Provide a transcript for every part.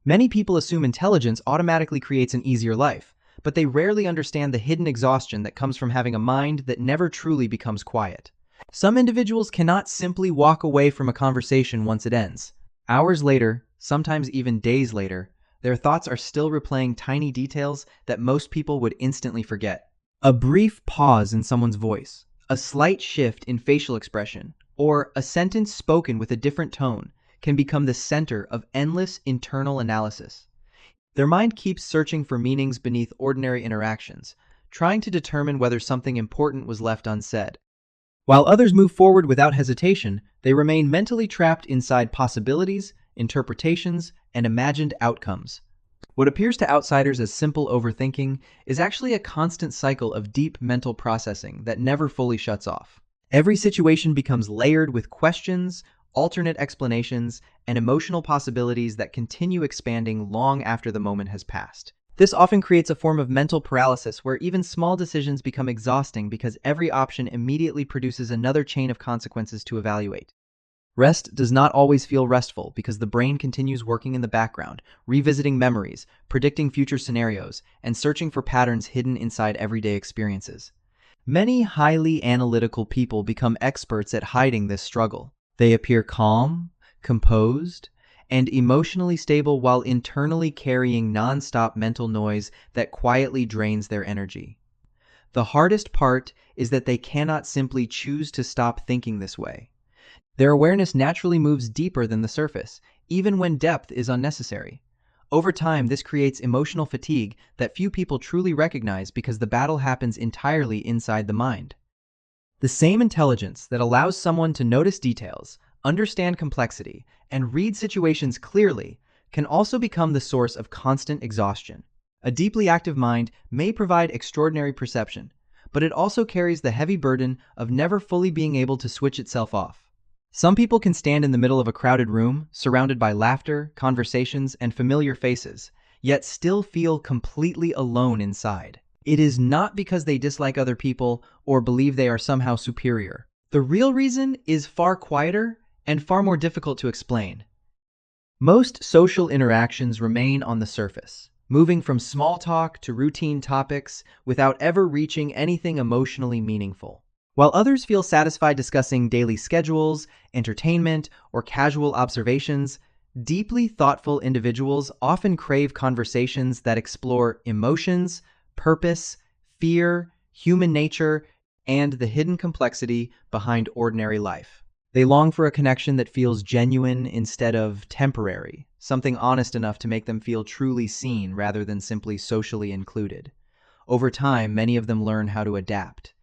Many people assume intelligence automatically creates an easier life, but they rarely understand the hidden exhaustion that comes from having a mind that never truly becomes quiet. Some individuals cannot simply walk away from a conversation once it ends. Hours later, sometimes even days later, their thoughts are still replaying tiny details that most people would instantly forget. A brief pause in someone's voice, a slight shift in facial expression, or a sentence spoken with a different tone can become the center of endless internal analysis. Their mind keeps searching for meanings beneath ordinary interactions, trying to determine whether something important was left unsaid. While others move forward without hesitation, they remain mentally trapped inside possibilities, interpretations, and imagined outcomes. What appears to outsiders as simple overthinking is actually a constant cycle of deep mental processing that never fully shuts off. Every situation becomes layered with questions, alternate explanations, and emotional possibilities that continue expanding long after the moment has passed. This often creates a form of mental paralysis where even small decisions become exhausting because every option immediately produces another chain of consequences to evaluate. Rest does not always feel restful because the brain continues working in the background, revisiting memories, predicting future scenarios, and searching for patterns hidden inside everyday experiences. Many highly analytical people become experts at hiding this struggle. They appear calm, composed, and emotionally stable while internally carrying non-stop mental noise that quietly drains their energy. The hardest part is that they cannot simply choose to stop thinking this way. Their awareness naturally moves deeper than the surface, even when depth is unnecessary. Over time, this creates emotional fatigue that few people truly recognize because the battle happens entirely inside the mind. The same intelligence that allows someone to notice details, understand complexity, and read situations clearly can also become the source of constant exhaustion. A deeply active mind may provide extraordinary perception, but it also carries the heavy burden of never fully being able to switch itself off. Some people can stand in the middle of a crowded room, surrounded by laughter, conversations, and familiar faces, yet still feel completely alone inside. It is not because they dislike other people or believe they are somehow superior. The real reason is far quieter and far more difficult to explain. Most social interactions remain on the surface, moving from small talk to routine topics without ever reaching anything emotionally meaningful. While others feel satisfied discussing daily schedules, entertainment, or casual observations, deeply thoughtful individuals often crave conversations that explore emotions, purpose, fear, human nature, and the hidden complexity behind ordinary life. They long for a connection that feels genuine instead of temporary, something honest enough to make them feel truly seen rather than simply socially included. Over time, many of them learn how to adapt.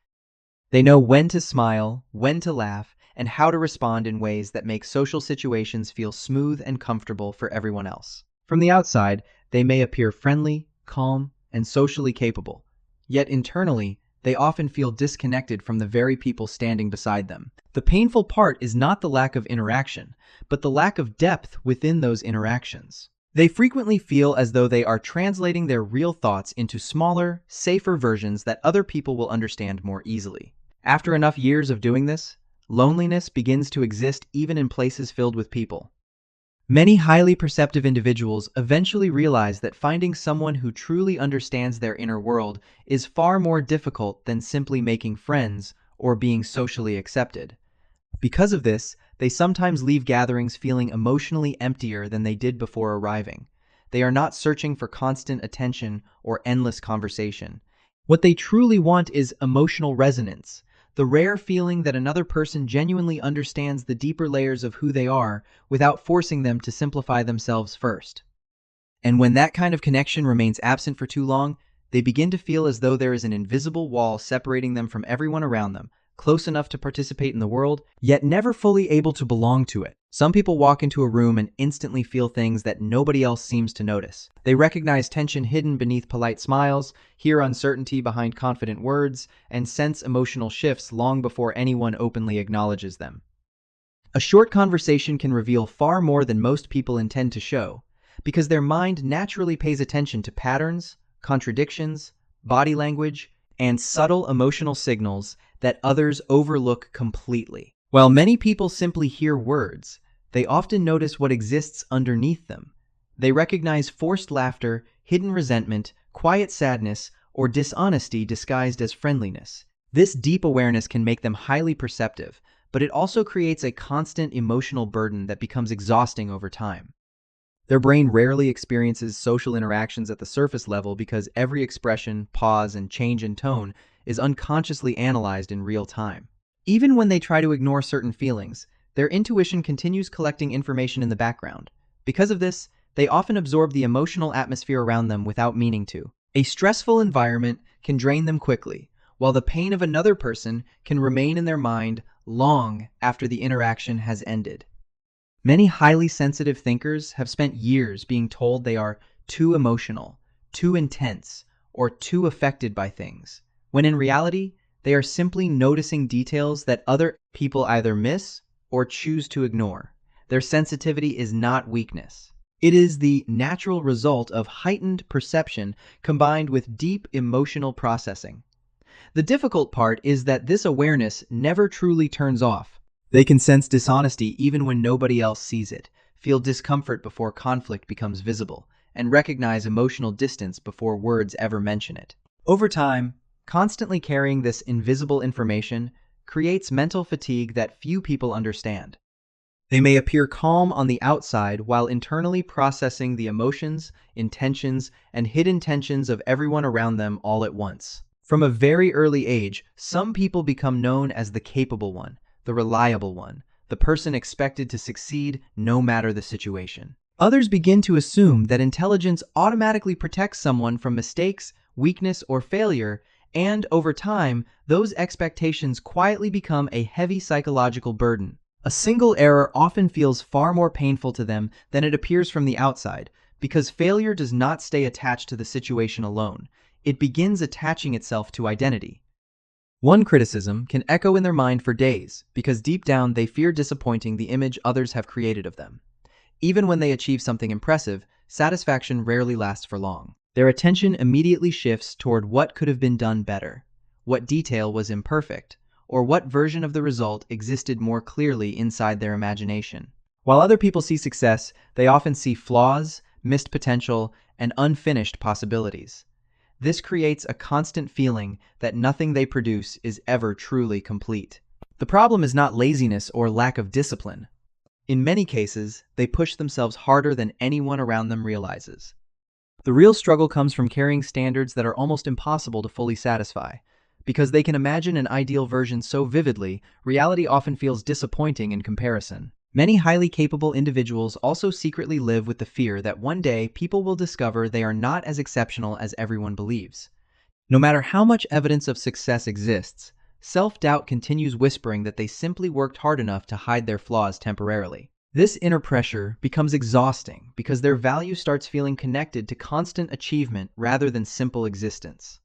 They know when to smile, when to laugh, and how to respond in ways that make social situations feel smooth and comfortable for everyone else. From the outside, they may appear friendly, calm, and socially capable, yet internally, they often feel disconnected from the very people standing beside them. The painful part is not the lack of interaction, but the lack of depth within those interactions. They frequently feel as though they are translating their real thoughts into smaller, safer versions that other people will understand more easily. After enough years of doing this, loneliness begins to exist even in places filled with people. Many highly perceptive individuals eventually realize that finding someone who truly understands their inner world is far more difficult than simply making friends or being socially accepted. Because of this, they sometimes leave gatherings feeling emotionally emptier than they did before arriving. They are not searching for constant attention or endless conversation. What they truly want is emotional resonance, the rare feeling that another person genuinely understands the deeper layers of who they are without forcing them to simplify themselves first. And when that kind of connection remains absent for too long, they begin to feel as though there is an invisible wall separating them from everyone around them, close enough to participate in the world, yet never fully able to belong to it. Some people walk into a room and instantly feel things that nobody else seems to notice. They recognize tension hidden beneath polite smiles, hear uncertainty behind confident words, and sense emotional shifts long before anyone openly acknowledges them. A short conversation can reveal far more than most people intend to show, because their mind naturally pays attention to patterns, contradictions, body language, and subtle emotional signals that others overlook completely. While many people simply hear words, they often notice what exists underneath them, They recognize forced laughter, hidden resentment, quiet sadness, or dishonesty disguised as friendliness. This deep awareness can make them highly perceptive, but it also creates a constant emotional burden that becomes exhausting over time. Their brain rarely experiences social interactions at the surface level because every expression, pause, and change in tone is unconsciously analyzed in real time. Even when they try to ignore certain feelings, their intuition continues collecting information in the background. Because of this, they often absorb the emotional atmosphere around them without meaning to. A stressful environment can drain them quickly, while the pain of another person can remain in their mind long after the interaction has ended. Many highly sensitive thinkers have spent years being told they are too emotional, too intense, or too affected by things, when in reality, they are simply noticing details that other people either miss or choose to ignore. Their sensitivity is not weakness. It is the natural result of heightened perception combined with deep emotional processing. The difficult part is that this awareness never truly turns off. They can sense dishonesty even when nobody else sees it, feel discomfort before conflict becomes visible, and recognize emotional distance before words ever mention it. Over time, constantly carrying this invisible information creates mental fatigue that few people understand. They may appear calm on the outside while internally processing the emotions, intentions, and hidden tensions of everyone around them all at once. From a very early age, some people become known as the capable one, the reliable one, the person expected to succeed no matter the situation. Others begin to assume that intelligence automatically protects someone from mistakes, weakness, or failure, and over time, those expectations quietly become a heavy psychological burden. A single error often feels far more painful to them than it appears from the outside, because failure does not stay attached to the situation alone. It begins attaching itself to identity. One criticism can echo in their mind for days, because deep down they fear disappointing the image others have created of them. Even when they achieve something impressive, satisfaction rarely lasts for long. Their attention immediately shifts toward what could have been done better, what detail was imperfect, or what version of the result existed more clearly inside their imagination. While other people see success, they often see flaws, missed potential, and unfinished possibilities. This creates a constant feeling that nothing they produce is ever truly complete. The problem is not laziness or lack of discipline. In many cases, they push themselves harder than anyone around them realizes. The real struggle comes from carrying standards that are almost impossible to fully satisfy. Because they can imagine an ideal version so vividly, reality often feels disappointing in comparison. Many highly capable individuals also secretly live with the fear that one day people will discover they are not as exceptional as everyone believes. No matter how much evidence of success exists, self-doubt continues whispering that they simply worked hard enough to hide their flaws temporarily. This inner pressure becomes exhausting because their value starts feeling connected to constant achievement rather than simple existence.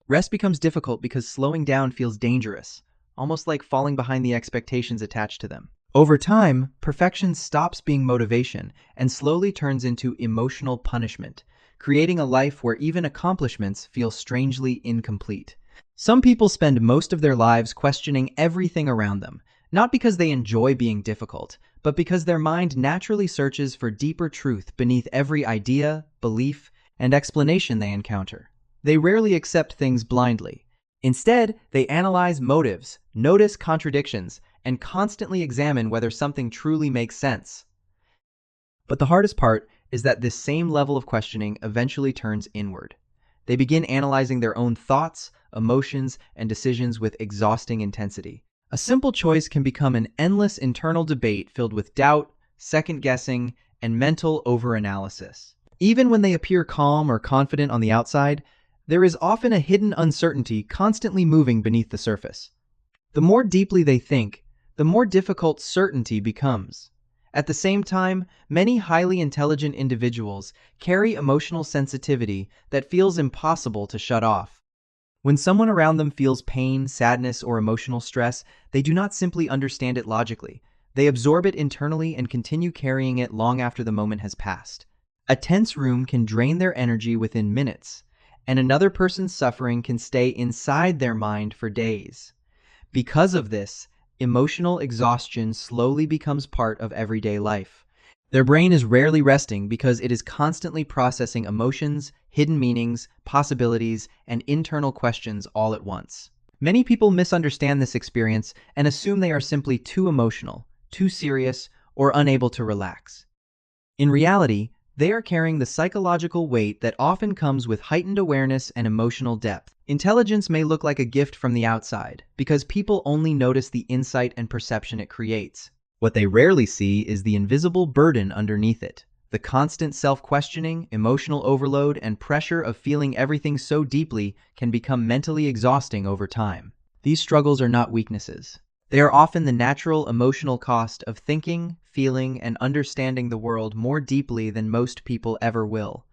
Rest becomes difficult because slowing down feels dangerous, almost like falling behind the expectations attached to them. Over time, perfection stops being motivation and slowly turns into emotional punishment, creating a life where even accomplishments feel strangely incomplete. Some people spend most of their lives questioning everything around them, not because they enjoy being difficult, but because their mind naturally searches for deeper truth beneath every idea, belief, and explanation they encounter. They rarely accept things blindly. Instead, they analyze motives, notice contradictions, and constantly examine whether something truly makes sense. But the hardest part is that this same level of questioning eventually turns inward. They begin analyzing their own thoughts, emotions, and decisions with exhausting intensity. A simple choice can become an endless internal debate filled with doubt, second-guessing, and mental overanalysis. Even when they appear calm or confident on the outside, there is often a hidden uncertainty constantly moving beneath the surface. The more deeply they think, the more difficult certainty becomes. At the same time, many highly intelligent individuals carry emotional sensitivity that feels impossible to shut off. When someone around them feels pain, sadness, or emotional stress, they do not simply understand it logically. They absorb it internally and continue carrying it long after the moment has passed. A tense room can drain their energy within minutes, and another person's suffering can stay inside their mind for days. Because of this, emotional exhaustion slowly becomes part of everyday life. Their brain is rarely resting because it is constantly processing emotions, hidden meanings, possibilities, and internal questions all at once. Many people misunderstand this experience and assume they are simply too emotional, too serious, or unable to relax. In reality, they are carrying the psychological weight that often comes with heightened awareness and emotional depth. Intelligence may look like a gift from the outside, because people only notice the insight and perception it creates. What they rarely see is the invisible burden underneath it. The constant self-questioning, emotional overload, and pressure of feeling everything so deeply can become mentally exhausting over time. These struggles are not weaknesses. They are often the natural emotional cost of thinking, feeling, and understanding the world more deeply than most people ever will.